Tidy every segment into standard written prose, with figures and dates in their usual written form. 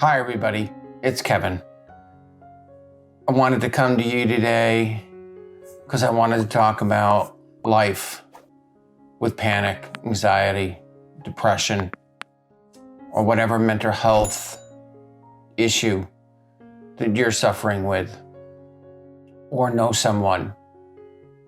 Hi, everybody. It's Kevin. I wanted to come to you today because I wanted to talk about life with panic, anxiety, depression, or whatever mental health issue that you're suffering with, or know someone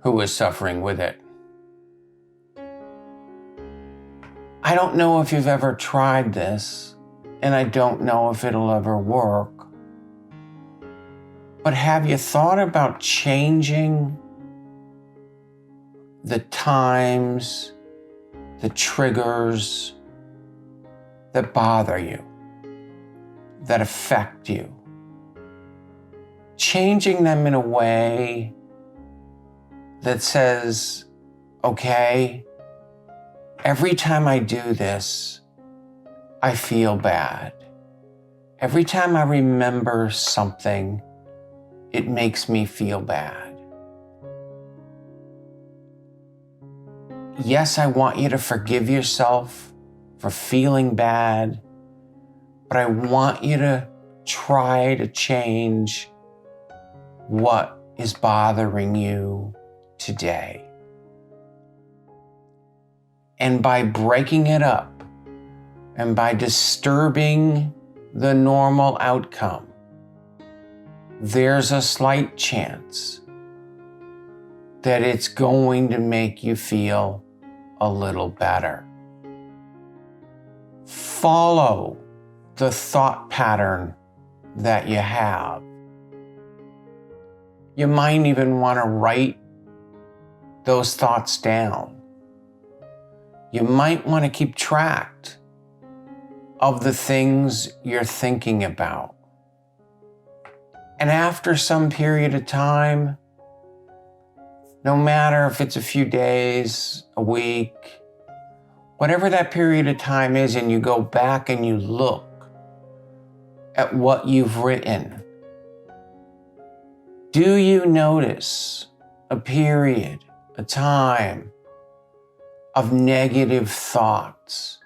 who is suffering with it. I don't know if you've ever tried this, and I don't know if it'll ever work. But have you thought about changing the times, the triggers that bother you, that affect you? Changing them in a way that says, okay, every time I do this, I feel bad. Every time I remember something, it makes me feel bad. Yes, I want you to forgive yourself for feeling bad, but I want you to try to change what is bothering you today. And by breaking it up and by disturbing the normal outcome, there's a slight chance that it's going to make you feel a little better. Follow the thought pattern that you have. You might even want to write those thoughts down. You might want to keep track of the things you're thinking about. And after some period of time, no matter if it's a few days, a week, whatever that period of time is, and you go back and you look at what you've written, do you notice a period, a time of negative thoughts?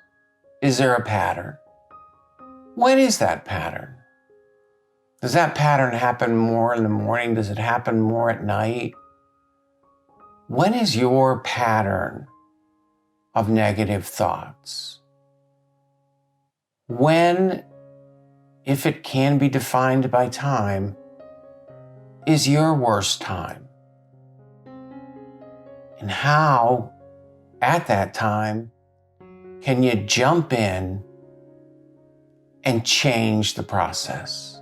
Is there a pattern? When is that pattern? Does that pattern happen more in the morning? Does it happen more at night? When is your pattern of negative thoughts? When, if it can be defined by time, is your worst time? And how, at that time, can you jump in and change the process?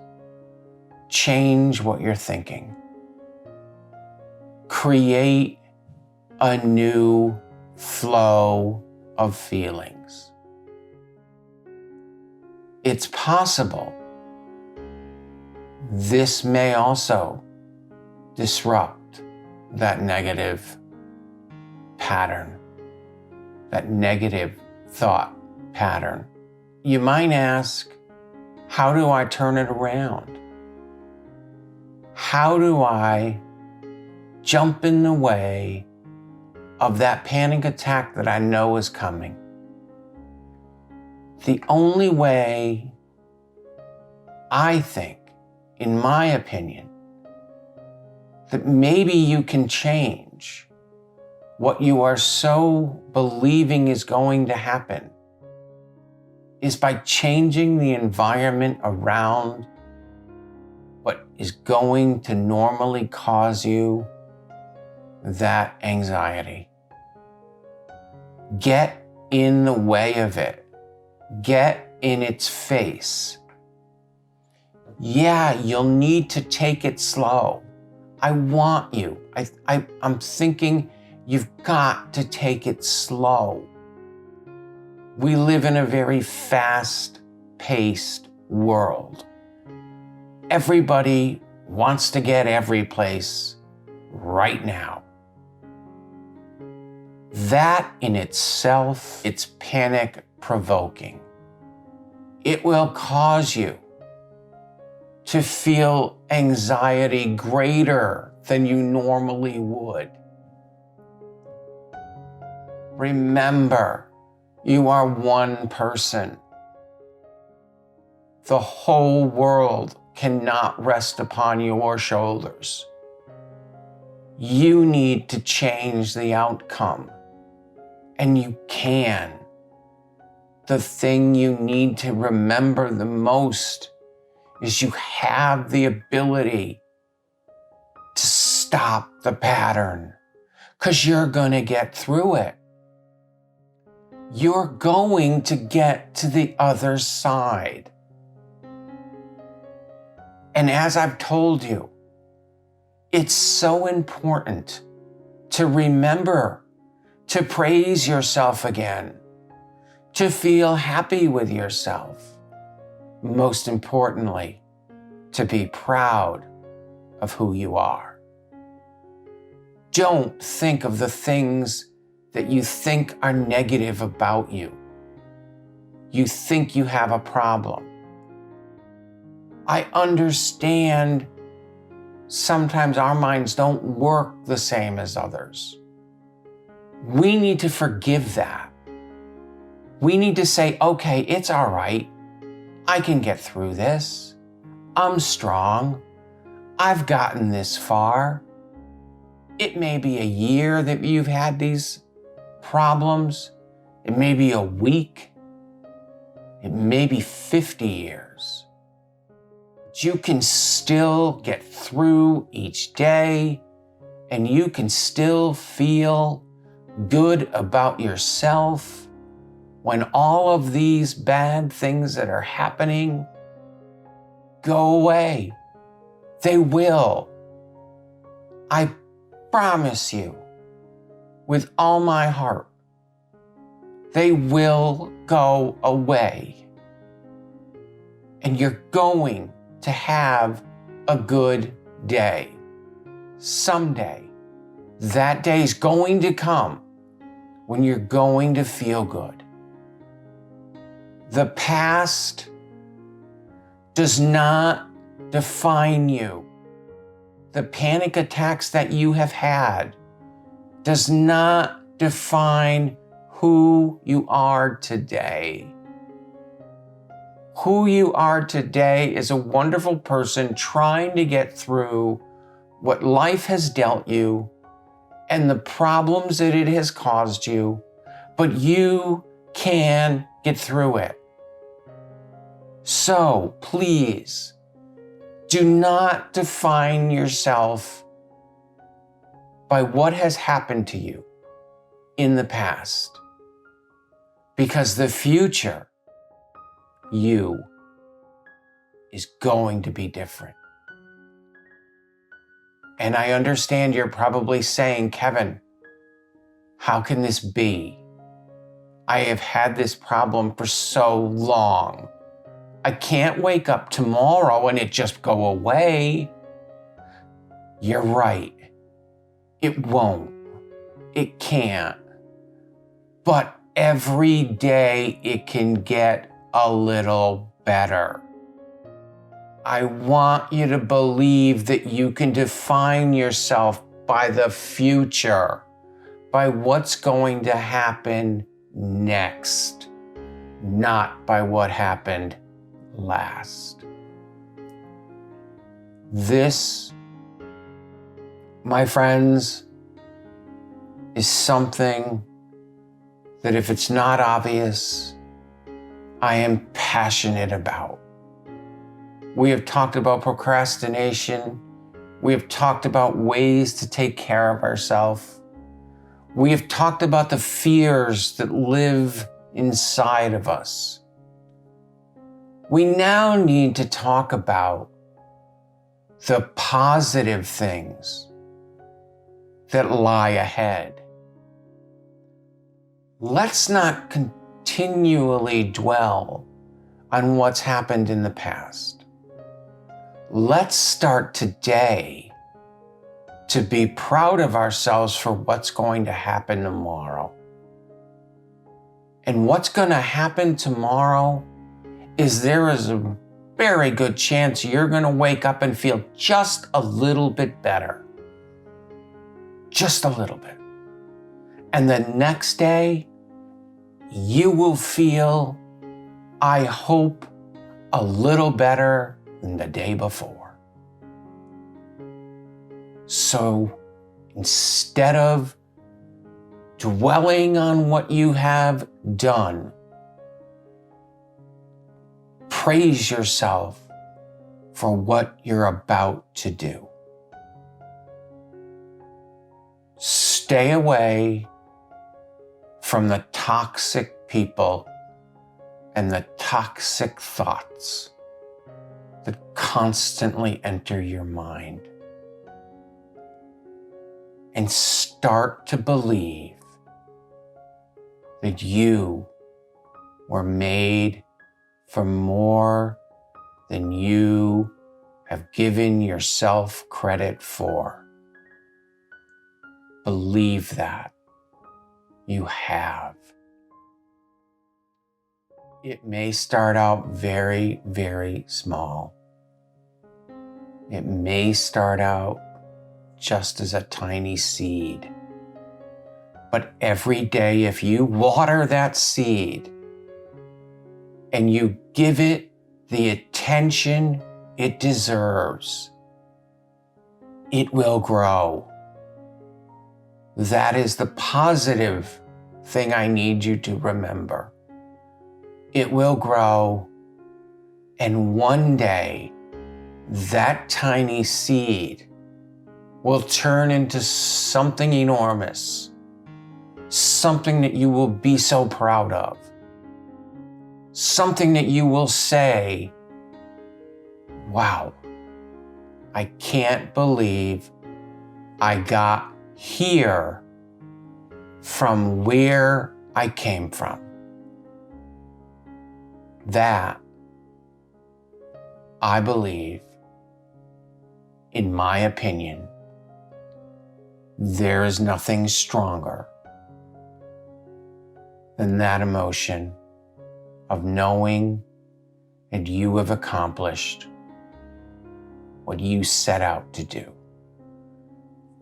Change what you're thinking. Create a new flow of feelings. It's possible this may also disrupt that negative pattern, that negative thought pattern. You might ask, how do I turn it around? How do I jump in the way of that panic attack that I know is coming? The only way, I think, in my opinion, that maybe you can change what you are so believing is going to happen is by changing the environment around what is going to normally cause you that anxiety. Get in the way of it. Get in its face. Yeah, you'll need to take it slow. I want you. I'm thinking you've got to take it slow. We live in a very fast-paced world. Everybody wants to get every place right now. That in itself, it's panic-provoking. It will cause you to feel anxiety greater than you normally would. Remember, you are one person. the whole world cannot rest upon your shoulders. You need to change the outcome, and you can. The thing you need to remember the most is you have the ability to stop the pattern, because you're going to get through it. You're going to get to the other side. And as I've told you, it's so important to remember to praise yourself again, to feel happy with yourself. Most importantly, to be proud of who you are. Don't think of the things that you think are negative about you. You think you have a problem. I understand sometimes our minds don't work the same as others. We need to forgive that. We need to say, okay, it's all right. I can get through this. I'm strong. I've gotten this far. It may be a year that you've had these problems. It may be a week. It may be 50 years. But you can still get through each day, and you can still feel good about yourself when all of these bad things that are happening go away. They will. I promise you, with all my heart, they will go away. And you're going to have a good day. Someday, that day is going to come when you're going to feel good. The past does not define you. The panic attacks that you have had does not define who you are today. Who you are today is a wonderful person trying to get through what life has dealt you and the problems that it has caused you, but you can get through it. So please, do not define yourself by what has happened to you in the past, because the future you is going to be different. And I understand you're probably saying, Kevin, how can this be? I have had this problem for so long. I can't wake up tomorrow and it just go away. You're right. It won't. It can't. But every day it can get a little better. I want you to believe that you can define yourself by the future, by what's going to happen next, not by what happened last. This, my friends, is something that if it's not obvious, I am passionate about. We have talked about procrastination. We have talked about ways to take care of ourselves. We have talked about the fears that live inside of us. We now need to talk about the positive things that lie ahead. Let's not continually dwell on what's happened in the past. Let's start today to be proud of ourselves for what's going to happen tomorrow. And what's going to happen tomorrow is there is a very good chance you're going to wake up and feel just a little bit better. Just a little bit. And the next day, you will feel, I hope, a little better than the day before. So instead of dwelling on what you have done, praise yourself for what you're about to do. Stay away from the toxic people and the toxic thoughts that constantly enter your mind. And start to believe that you were made for more than you have given yourself credit for. Believe that. You have. It may start out very, very small. It may start out just as a tiny seed. But every day, if you water that seed and you give it the attention it deserves, it will grow. That is the positive thing I need you to remember. It will grow, and one day, that tiny seed will turn into something enormous, something that you will be so proud of, something that you will say, wow, I can't believe I got here from where I came from. That, I believe, in my opinion, there is nothing stronger than that emotion of knowing that you have accomplished what you set out to do.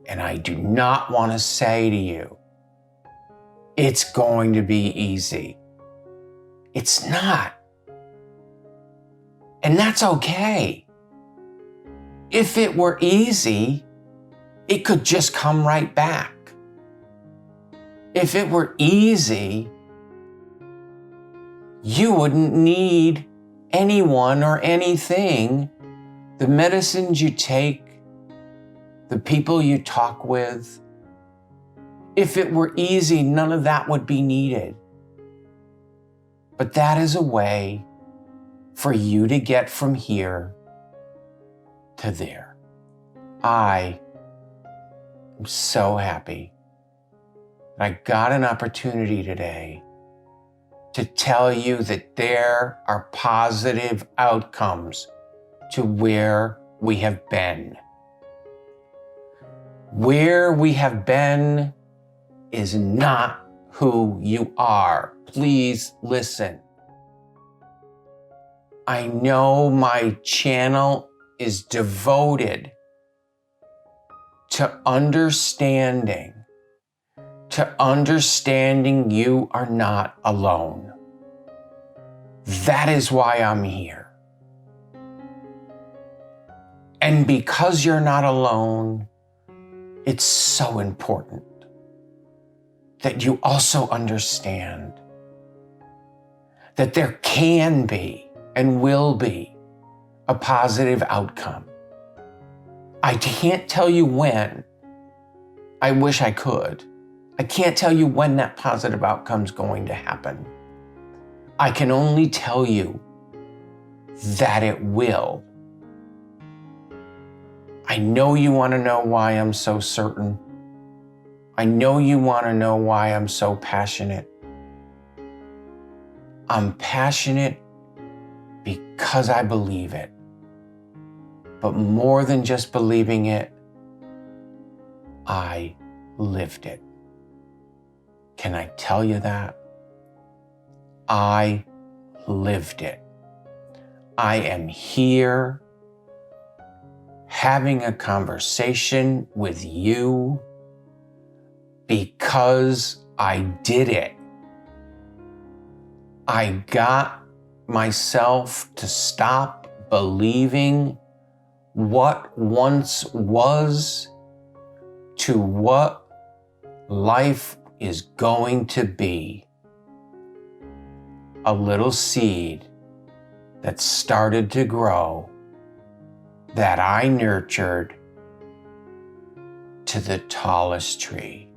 And I do not want to say to you, it's going to be easy. It's not. And that's okay. If it were easy, it could just come right back. If it were easy, you wouldn't need anyone or anything. The medicines you take, the people you talk with. If it were easy, none of that would be needed. But that is a way for you to get from here to there. I am so happy that I got an opportunity today to tell you that there are positive outcomes to where we have been. Where we have been is not who you are. Please listen. I know my channel is devoted to understanding you are not alone. That is why I'm here. And because you're not alone, it's so important that you also understand that there can be and will be a positive outcome. I can't tell you when. I wish I could. I can't tell you when that positive outcome is going to happen. I can only tell you that it will. I know you want to know why I'm so certain. I know you want to know why I'm so passionate. I'm passionate because I believe it. But more than just believing it, I lived it. Can I tell you that? I lived it. I am here having a conversation with you because I did it. I got myself to stop believing what once was to what life is going to be. A little seed that started to grow, that I nurtured to the tallest tree.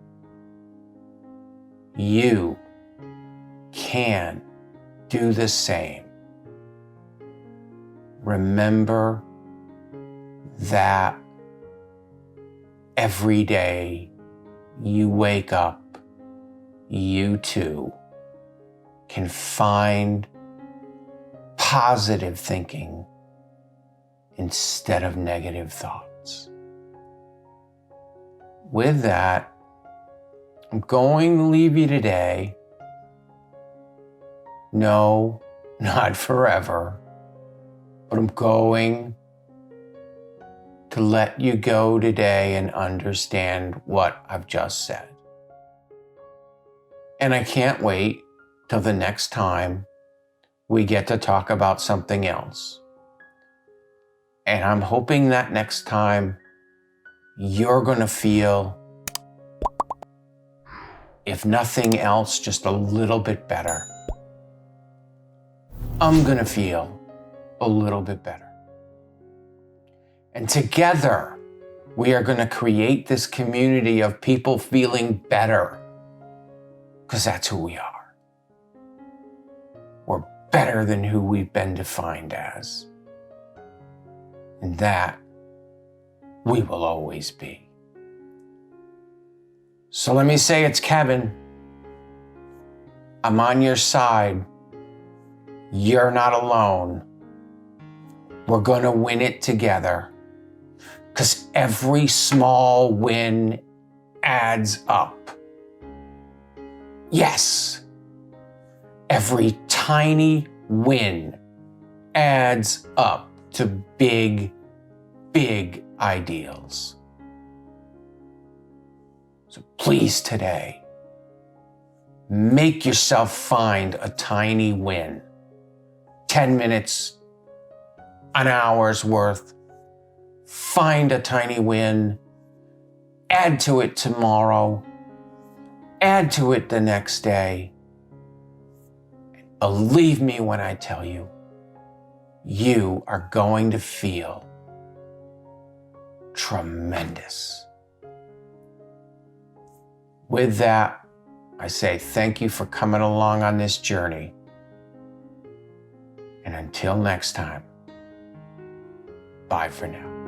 You can do the same. Remember that every day you wake up, you too can find positive thinking instead of negative thoughts. With that, I'm going to leave you today. No, not forever, but I'm going to let you go today and understand what I've just said. And I can't wait till the next time we get to talk about something else. And I'm hoping that next time you're going to feel, if nothing else, just a little bit better. I'm going to feel a little bit better. And together, we are going to create this community of people feeling better, because that's who we are. We're better than who we've been defined as. And that we will always be. So let me say it's Kevin. I'm on your side. You're not alone. We're going to win it together, because every small win adds up. Yes, every tiny win adds up to big, big ideals. So please today, make yourself find a tiny win. 10 minutes, an hour's worth. Find a tiny win. Add to it tomorrow. Add to it the next day. Believe me when I tell you, you are going to feel tremendous. With that, I say thank you for coming along on this journey. And until next time, bye for now.